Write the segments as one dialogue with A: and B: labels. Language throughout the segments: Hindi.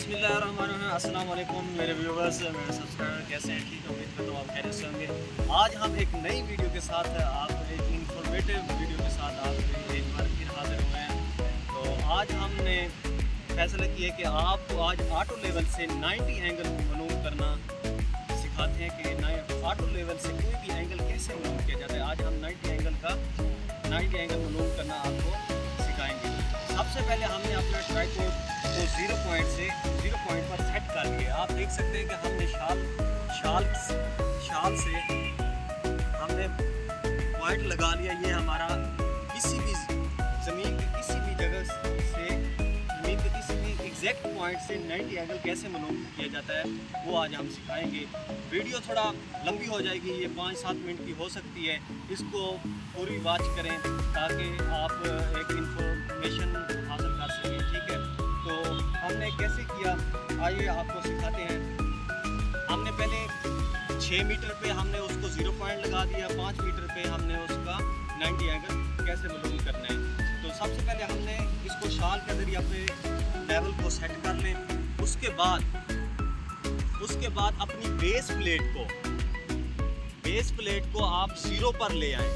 A: बिस्मिल्लाहिर्रहमानिर्रहीम। अस्सलाम वालेकुम मेरे व्यूवर्स, मेरे सब्सक्राइबर कैसे हैं? ठीक है, उम्मीद करता हूँ आप खैरियत से होंगे। आज हम एक नई वीडियो के साथ आप एक इंफॉर्मेटिव वीडियो के साथ आप एक बार फिर हाजिर हुए हैं। तो आज हमने फैसला किया कि आपको आज ऑटो लेवल से 90 एंगल को मनूव करना सिखाते हैं कि ऑटो लेवल से कोई भी एंगल कैसे मनूव किया जाता है। आज हम 90 एंगल मनूव करना आपको सिखाएंगे। सबसे पहले हमने अपना ट्राइपॉड को 0 पॉइंट पर सेट कर लिया। आप देख सकते हैं कि हमने शाल से हमने पॉइंट लगा लिया। ये हमारा किसी भी ज़मीन की किसी भी जगह से ज़मीन के किसी भी एग्जैक्ट पॉइंट से 90 एंगल कैसे मनूव किया जाता है वो आज हम सिखाएंगे। वीडियो थोड़ा लंबी हो जाएगी, ये 5-7 मिनट की हो सकती है। इसको पूरी वॉच करें ताकि आप एक इंफॉर्मेशन हासिल कर सकें। ठीक है, तो हमने कैसे किया आइए आपको सिखाते हैं। हमने पहले 6 मीटर पे हमने उसको 0 पॉइंट लगा दिया। 5 मीटर पे हमने उसका 90 एंगल कैसे मनूव करना है। तो सबसे पहले हमने इसको शाल के जरिए अपने लेवल को सेट कर लें। उसके बाद अपनी बेस प्लेट को आप 0 पर ले आएं।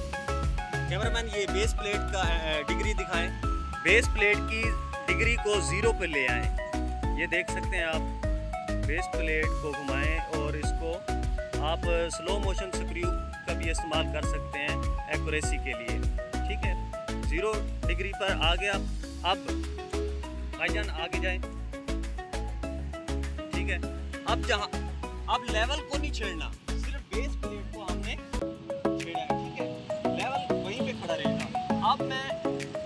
A: कैमरामैन ये बेस प्लेट का डिग्री दिखाएं। बेस प्लेट की डिग्री को 0 पे ले आएं। ये देख सकते हैं आप, बेस प्लेट को घुमाएं और इसको आप स्लो मोशन स्क्रू का भी इस्तेमाल कर सकते हैं एक्यूरेसी के लिए। ठीक है, 0 डिग्री पर आ गया। अब भाईजान आगे जाएं। ठीक है, अब लेवल को नहीं छेड़ना, सिर्फ बेस प्लेट को हमने छेड़ा है। ठीक है, लेवल वहीं पे खड़ा रहेगा। अब मैं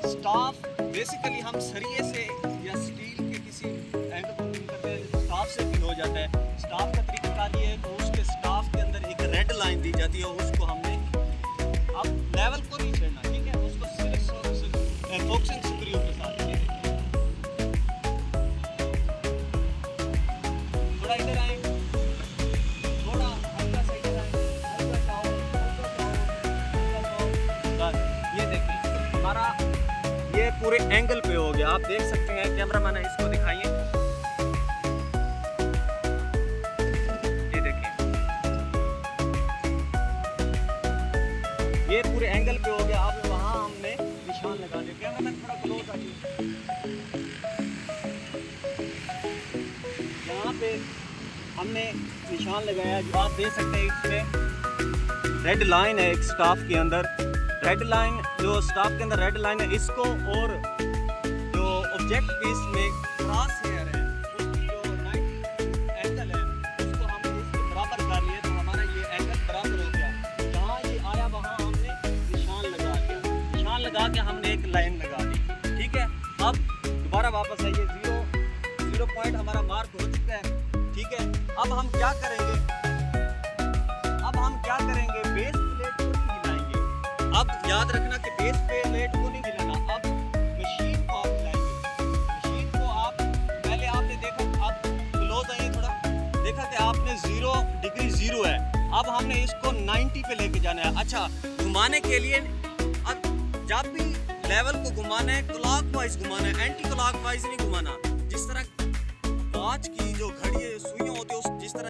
A: स्टाफ बेसिकली हम सरिये से या स्टील के किसी एंगल को पिन करते हैं, स्टाफ से पिन हो जाता है। स्टाफ का तरीका ये है तो उसके स्टाफ के अंदर एक रेड लाइन दी जाती है, उसको हमने अब लेवल को नहीं छेड़ना। ठीक है, उसको सिर्फ फोकसिंग स्क्रू के साथ थोड़ा इधर आए, थोड़ा हल्का सा इधर आए, हल्का सा ये देखिए हमारा ये पूरे एंगल पे हो गया। आप देख सकते हैं, कैमरामैन है इसको दिखाइए। ये देखिए ये पूरे एंगल पे हो गया। अब वहाँ हमने निशान लगा दिया। कैमरामैन थोड़ा क्लोज आइए। यहाँ पे हमने निशान लगाया। जो आप देख सकते हैं इसमें रेड लाइन है एक स्टाफ के अंदर। रेड लाइन जो स्टाफ के अंदर रेड लाइन है, इसको और जो ऑब्जेक्ट पीस में क्रॉस हेयर है उसकी जो 90 एंगल है उसको हमने इसके बराबर कर लिया। तो हमारा ये एंगल बराबर हो गया। जहाँ ये आया वहाँ हमने निशान लगा दिया। निशान लगा के हमने एक लाइन लगा दी। ठीक है, अब दोबारा वापस आइए। 0 पॉइंट हमारा मार्क हो चुका है। ठीक है, अब हम क्या करेंगे? बेस प्लेट को नहीं हिलाएंगे। अब याद रखना कि बेस प्लेट को नहीं हिलाना। अब मशीन को आप हिलाएंगे। मशीन को आप पहले आपने देखा, अब क्लोज आइए थोड़ा, देखा कि आपने 0 डिग्री 0 है। अब हमने इसको 90 पे लेके जाना है। अच्छा, घुमाने के लिए अब जब भी लेवल को घुमाना है क्लॉकवाइज घुमाना है, एंटी क्लॉकवाइज नहीं घुमाना। जिस तरह वॉच की जो घड़ी है सुइयां होती है उस जिस तरह